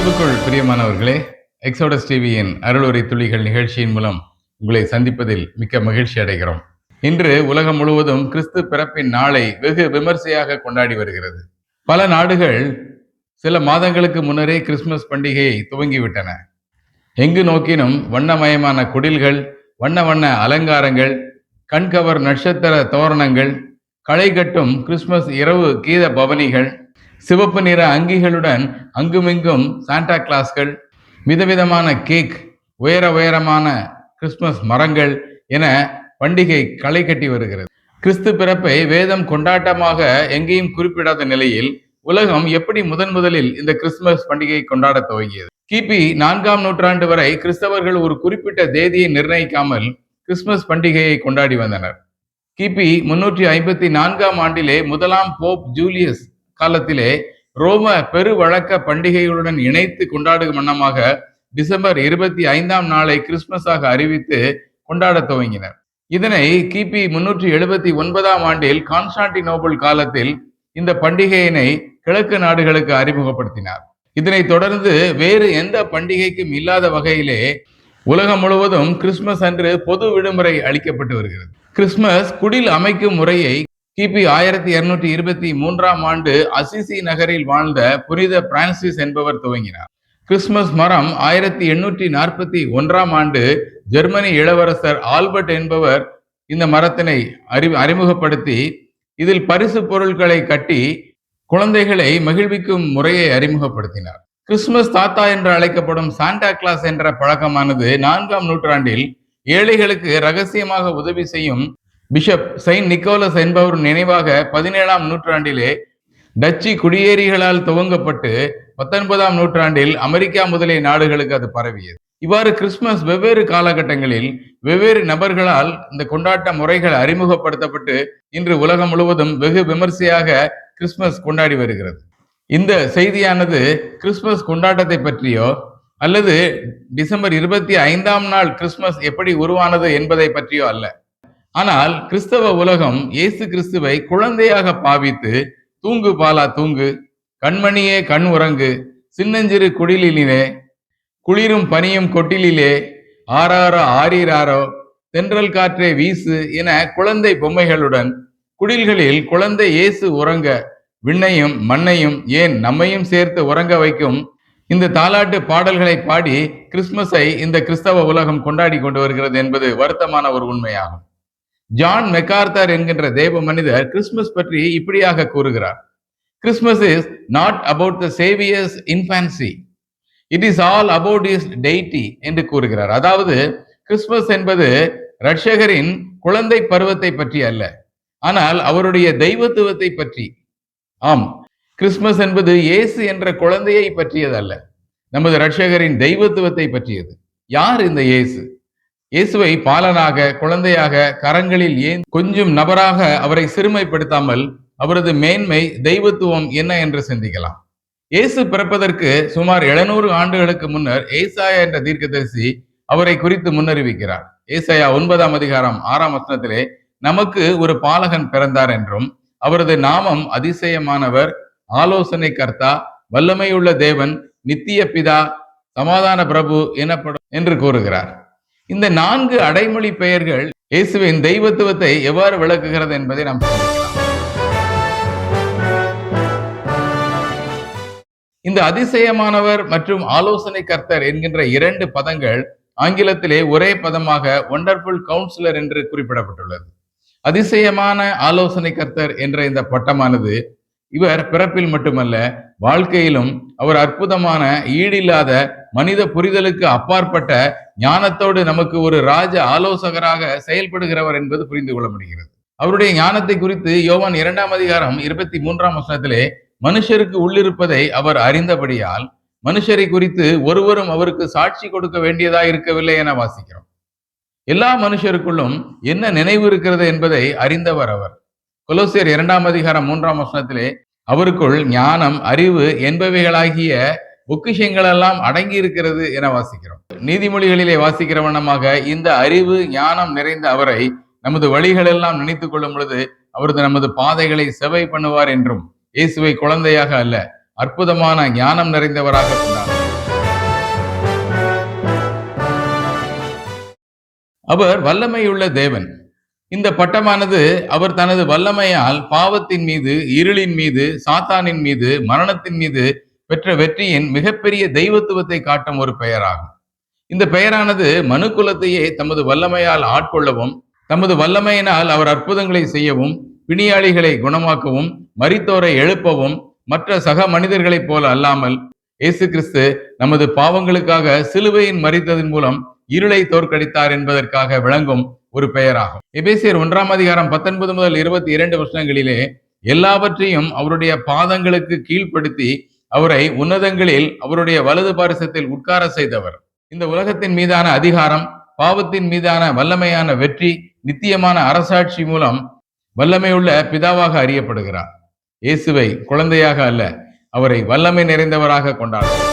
கிறிஸ்துவுக்குள் பிரியமானவர்களே, எக்ஸோடஸ் டிவியின் அருளுரை துளிகள் நிகழ்ச்சியின் மூலம் உங்களை சந்திப்பதில் மிக்க மகிழ்ச்சி அடைகிறோம். இன்று உலகம் முழுவதும் கிறிஸ்து பிறப்பின் நாளை வெகு விமர்சையாக கொண்டாடி வருகிறது. பல நாடுகள் சில மாதங்களுக்கு முன்னரே கிறிஸ்துமஸ் பண்டிகையை துவங்கிவிட்டன. எங்கு நோக்கினும் வண்ணமயமான குடில்கள், வண்ண வண்ண அலங்காரங்கள், கண்கவர் நட்சத்திர தோரணங்கள், களை கட்டும் கிறிஸ்துமஸ் இரவு கீத பவனிகள், சிவப்பு நிற அங்கிகளுடன் அங்குமிங்கும் சாண்டா கிளாஸ்கள், விதவிதமான கேக், உயரமான கிறிஸ்துமஸ் மரங்கள் என பண்டிகை களை கட்டி வருகிறது. கிறிஸ்து பிறப்பை வேதம் கொண்டாட்டமாக எங்கேயும் குறிப்பிடாத நிலையில் உலகம் எப்படி முதலில் இந்த கிறிஸ்துமஸ் பண்டிகையை கொண்டாட துவங்கியது? கிபி 4ஆம் நூற்றாண்டு வரை கிறிஸ்தவர்கள் ஒரு குறிப்பிட்ட தேதியை நிர்ணயிக்காமல் கிறிஸ்துமஸ் பண்டிகையை கொண்டாடி வந்தனர். கிபி 354ஆம் ஆண்டிலே முதலாம் போப் ஜூலியஸ் காலத்திலே ரோம பெரு வழக்க பண்டிகைகளுடன் இணைத்து கொண்டாடும் வண்ணமாக டிசம்பர் 25ஆம் நாளை கிறிஸ்துமஸாக அறிவித்து கொண்டாட துவங்கினர். இதனை கிபி 379ஆம் ஆண்டில் கான்ஸ்டான்டினோபிள் காலத்தில் இந்த பண்டிகையினை கிழக்கு நாடுகளுக்கு அறிமுகப்படுத்தினார். இதனைத் தொடர்ந்து வேறு எந்த பண்டிகைக்கும் இல்லாத வகையிலே உலகம் முழுவதும் கிறிஸ்துமஸ் அன்று பொது விடுமுறை அளிக்கப்பட்டு வருகிறது. கிறிஸ்துமஸ் குடில் அமைக்கும் முறையை கிபி 1223ஆம் ஆண்டு அசிசி நகரில் வாழ்ந்த புனித பிரான்சிஸ் என்பவர் துவங்கினார். கிறிஸ்துமஸ் மரம் 1841ஆம் ஆண்டு ஜெர்மனி இளவரசர் ஆல்பர்ட் என்பவர் இந்த மரத்தினை அறிமுகப்படுத்தி இதில் பரிசு பொருட்களை கட்டி குழந்தைகளை மகிழ்விக்கும் முறையை அறிமுகப்படுத்தினார். கிறிஸ்துமஸ் தாத்தா என்று அழைக்கப்படும் சாண்டா கிளாஸ் என்ற பழக்கமானது 4ஆம் நூற்றாண்டில் ஏழைகளுக்கு ரகசியமாக உதவி செய்யும் பிஷப் செயின்ட் நிக்கோலஸ் என்பவர் நினைவாக 17ஆம் நூற்றாண்டிலே டச்சு குடியேறிகளால் துவங்கப்பட்டு 19ஆம் நூற்றாண்டில் அமெரிக்கா முதலிய நாடுகளுக்கு அது பரவியது. இவ்வாறு கிறிஸ்துமஸ் வெவ்வேறு காலகட்டங்களில் வெவ்வேறு நபர்களால் இந்த கொண்டாட்ட முறைகள் அறிமுகப்படுத்தப்பட்டு இன்று உலகம் முழுவதும் வெகு விமர்சையாக கிறிஸ்துமஸ் கொண்டாடி வருகிறது. இந்த செய்தியானது கிறிஸ்துமஸ் கொண்டாட்டத்தை பற்றியோ அல்லது டிசம்பர் 25ஆம் நாள் கிறிஸ்துமஸ் எப்படி உருவானது என்பதை பற்றியோ அல்ல. ஆனால் கிறிஸ்தவ உலகம் இயேசு கிறிஸ்துவை குழந்தையாக பாவித்து தூங்கு பாலா தூங்கு, கண்மணியே கண் உறங்கு, சின்னஞ்சிறு குடிலிலே, குளிரும் பனியும் கொட்டிலே, ஆறாரோ ஆரீராரோ, தென்றல் காற்றே வீசு என குழந்தை பொம்மைகளுடன் குடில்களில் குழந்தை இயேசு உறங்க விண்ணையும் மண்ணையும் ஏன் நம்மையும் சேர்த்து உறங்க வைக்கும் இந்த தாலாட்டு பாடல்களை பாடி கிறிஸ்துமஸை இந்த கிறிஸ்தவ உலகம் கொண்டாடி கொண்டு வருகிறது என்பது வருத்தமான ஒரு உண்மையாகும். ஜான் மெக்கார்த்தர் என்கின்ற தேவ மனிதர் கிறிஸ்துமஸ் பற்றி இப்படியாக கூறுகிறார். Christmas is not about the Xavier's infancy, it is all about is deity என்று கூறுகிறார். அதாவது கிறிஸ்துமஸ் என்பது இரட்சகரின் குழந்தை பருவத்தை பற்றி அல்ல, ஆனால் அவருடைய தெய்வத்துவத்தை பற்றி. ஆம், கிறிஸ்துமஸ் என்பது இயேசு என்ற குழந்தையை பற்றியதல்ல, நமது இரட்சகரின் தெய்வத்துவத்தை பற்றியது. யார் இந்த இயேசு? இயேசுவை பாலனாக குழந்தையாக கரங்களில் ஏன் கொஞ்சம் நபராக அவரை சிறுமைப்படுத்தாமல் அவரது மேன்மை தெய்வத்துவம் என்ன என்று சிந்திக்கலாம். இயேசு பிறப்பதற்கு சுமார் 700 ஆண்டுகளுக்கு முன்னர் ஏசாயா என்ற தீர்க்கதரிசி அவரை குறித்து முன்னறிவிக்கிறார். ஏசாயா 9ஆம் அதிகாரம் 6ஆம் வசனத்திலே நமக்கு ஒரு பாலகன் பிறந்தார் என்றும் அவரது நாமம் அதிசயமானவர், ஆலோசனை கர்த்தா, வல்லமையுள்ள தேவன், நித்திய பிதா, சமாதான பிரபு எனப்படும் என்று கூறுகிறார். இந்த 4 அடைமொழி பெயர்கள் இயேசுவின் தெய்வத்துவத்தை எவ்வாறு விளக்குகிறது என்பதை நாம் சிந்திக்கலாம். இந்த அதிசயமானவர் மற்றும் ஆலோசனை கர்த்தர் என்கின்ற 2 பதங்கள் ஆங்கிலத்திலே ஒரே பதமாக ஒண்டர்ஃபுல் கவுன்சிலர் என்று குறிப்பிடப்பட்டுள்ளது. அதிசயமான ஆலோசனை கர்த்தர் என்ற இந்த பட்டமானது இவர் பிறப்பில் மட்டுமல்ல வாழ்க்கையிலும் அவர் அற்புதமான ஈடில்லாத மனித புரிதலுக்கு அப்பாற்பட்ட ஞானத்தோடு நமக்கு ஒரு ராஜ ஆலோசகராக செயல்படுகிறவர் என்பது புரிந்து கொள்ள முடிகிறது. அவருடைய ஞானத்தை குறித்து யோவான் 2ஆம் அதிகாரம் 23ஆம் வசனத்திலே மனுஷருக்கு உள்ளிருப்பதை அவர் அறிந்தபடியால் மனுஷரை குறித்து ஒருவரும் அவருக்கு சாட்சி கொடுக்க வேண்டியதா இருக்கவில்லை என வாசிக்கிறோம். எல்லா மனுஷருக்குள்ளும் என்ன நினைவு இருக்கிறது என்பதை அறிந்தவர் அவர். கொலோசியர் 2ஆம் அதிகாரம் 3ஆம் வசனத்திலே அவருக்குள் ஞானம், அறிவு என்பவைகளாகிய பொக்கிஷங்கள் எல்லாம் அடங்கி இருக்கிறது என வாசிக்கிறோம். நீதிமொழிகளிலே வாசிக்கிற வண்ணமாக இந்த அறிவு ஞானம் நிறைந்த அவரை நமது வழிகளெல்லாம் நினைத்துக் கொள்ளும் பொழுது அவரது நமது பாதைகளை செவை பண்ணுவார் என்றும் இயேசுவை குழந்தையாக அல்ல அற்புதமான ஞானம் நிறைந்தவராக சொன்னார். அவர் வல்லமையுள்ள தேவன். இந்த பட்டமானது அவர் தனது வல்லமையால் பாவத்தின் மீது, இருளின் மீது, சாத்தானின் மீது, மரணத்தின் மீது பெற்ற வெற்றியின் மிகப்பெரிய தெய்வத்துவத்தை காட்டும் ஒரு பெயராகும். இந்த பெயரானது மனுக்குலத்தையே தமது வல்லமையால் ஆட்கொள்ளவும், தமது வல்லமையினால் அவர் அற்புதங்களை செய்யவும், பிணியாளிகளை குணமாக்கவும், மரித்தோரை எழுப்பவும், மற்ற சக மனிதர்களைப் போல அல்லாமல் இயேசு கிறிஸ்து நமது பாவங்களுக்காக சிலுவையின் மரித்ததன் மூலம் இருளை தோற்கடித்தார் என்பதற்காக விளங்கும் ஒரு பெயராகும். எபேசியர் 1 19 முதல் 22 வசனங்களிலே எல்லாவற்றையும் அவருடைய பாதங்களுக்கு கீழ்ப்படுத்தி அவரை உன்னதங்களில் அவருடைய வலது பாரிசத்தில் உட்கார செய்தவர். இந்த உலகத்தின் மீதான அதிகாரம், பாவத்தின் மீதான வல்லமையான வெற்றி, நித்தியமான அரசாட்சி மூலம் வல்லமையுள்ள பிதாவாக அறியப்படுகிறார். இயேசுவை குழந்தையாக அல்ல, அவரை வல்லமை நிறைந்தவராக கொண்டாடுவோம்.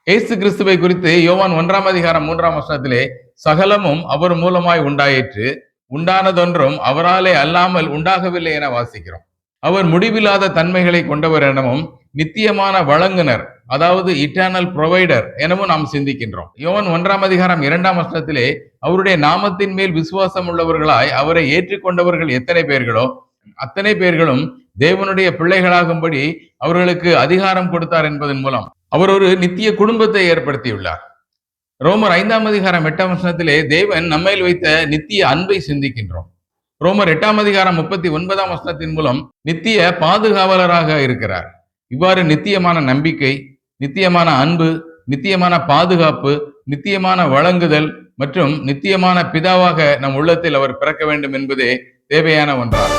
இயேசு கிறிஸ்துவை குறித்து யோவான் 1 சகலமும் அவர் மூலமாய் உண்டாயிற்று, உண்டானதொன்றும் அவராலே அல்லாமல் உண்டாகவில்லை என வாசிக்கிறோம். அவர் முடிவில்லாத தன்மைகளை கொண்டவர் எனவும் நித்தியமான வழங்குனர், அதாவது இட்டர்னல் ப்ரொவைடர் எனவும் நாம் சிந்திக்கின்றோம். யோவான் 1 அவருடைய நாமத்தின் மேல் விசுவாசம் உள்ளவர்களாய் அவரை ஏற்றுக்கொண்டவர்கள் எத்தனை பேர்களோ அத்தனை பேர்களும் தேவனுடைய பிள்ளைகளாகும்படி அவர்களுக்கு அதிகாரம் கொடுத்தார் என்பதன் மூலம் அவர் ஒரு நித்திய குடும்பத்தை ஏற்படுத்தியுள்ளார். ரோமர் 5 தேவன் நம்மையில் வைத்த நித்திய அன்பை சிந்திக்கின்றோம். ரோமர் 8 மூலம் நித்திய பாதுகாவலராக இருக்கிறார். இவ்வாறு நித்தியமான நம்பிக்கை, நித்தியமான அன்பு, நித்தியமான பாதுகாப்பு, நித்தியமான வழங்குதல் மற்றும் நித்தியமான பிதாவாக நம் உள்ளத்தில் அவர் பிறக்க வேண்டும் என்பதே தேவையான ஒன்றாகும்.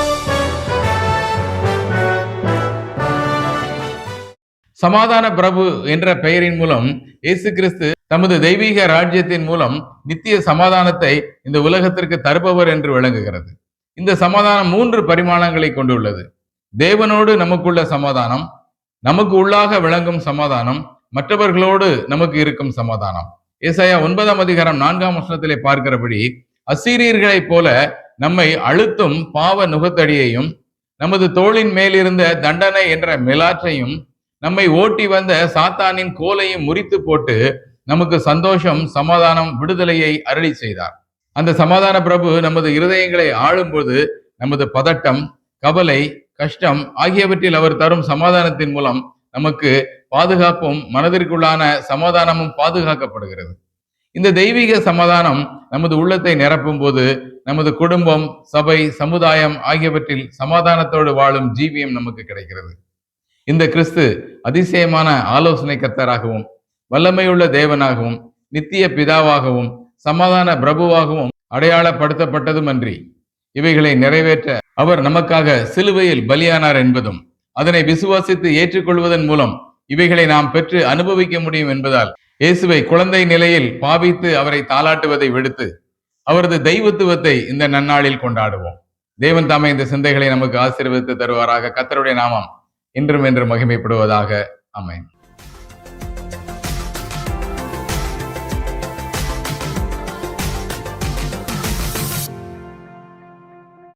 சமாதான பிரபு என்ற பெயரின் மூலம் இயேசு கிறிஸ்து தமது தெய்வீக ராஜ்யத்தின் மூலம் நித்திய சமாதானத்தை இந்த உலகத்திற்கு தருபவர் என்று விளங்குகிறது. இந்த சமாதானம் 3 பரிமாணங்களை கொண்டுள்ளது. தேவனோடு நமக்குள்ள சமாதானம், நமக்கு உள்ளாக விளங்கும் சமாதானம், மற்றவர்களோடு நமக்கு இருக்கும் சமாதானம். ஏசாயா 9 பார்க்கிறபடி அசீரியர்களைப் போல நம்மை அழுத்தும் பாவ நுகத்தடியையும், நமது தோளின் மேலிருந்த தண்டனை என்ற மிலாற்றையும், நம்மை ஓட்டி வந்த சாத்தானின் கோலையும் முறித்து போட்டு நமக்கு சந்தோஷம், சமாதானம், விடுதலையை அருளி செய்தார். அந்த சமாதான பிரபு நமது இருதயங்களை ஆளும்போது நமது பதட்டம், கவலை, கஷ்டம் ஆகியவற்றில் அவர் தரும் சமாதானத்தின் மூலம் நமக்கு பாதுகாப்பும் மனதிற்குள்ளான சமாதானமும் பாதுகாக்கப்படுகிறது. இந்த தெய்வீக சமாதானம் நமது உள்ளத்தை நிரப்பும் போது நமது குடும்பம், சபை, சமுதாயம் ஆகியவற்றில் சமாதானத்தோடு வாழும் ஜீவியம் நமக்கு கிடைக்கிறது. இந்த கிறிஸ்து அதிசயமான ஆலோசனை கர்த்தராகவும், வல்லமையுள்ள தேவனாகவும், நித்திய பிதாவாகவும், சமாதான பிரபுவாகவும் அடையாளப்படுத்தப்பட்டதும் அன்றி இவைகளை நிறைவேற்ற அவர் நமக்காக சிலுவையில் பலியானார் என்பதும், அதனை விசுவாசித்து ஏற்றுக்கொள்வதன் மூலம் இவைகளை நாம் பெற்று அனுபவிக்க முடியும் என்பதால் இயேசுவை குழந்தை நிலையில் பாவித்து அவரை தாளாட்டுவதை விடுத்து அவரது தெய்வத்துவத்தை இந்த நன்னாளில் கொண்டாடுவோம். தேவன் தாமே இந்த சிந்தைகளை நமக்கு ஆசீர்வதித்து தருவாராக. கர்த்தருடைய நாமம் இன்றும் என்று மகிமைப்படுவதாக. ஆமென்.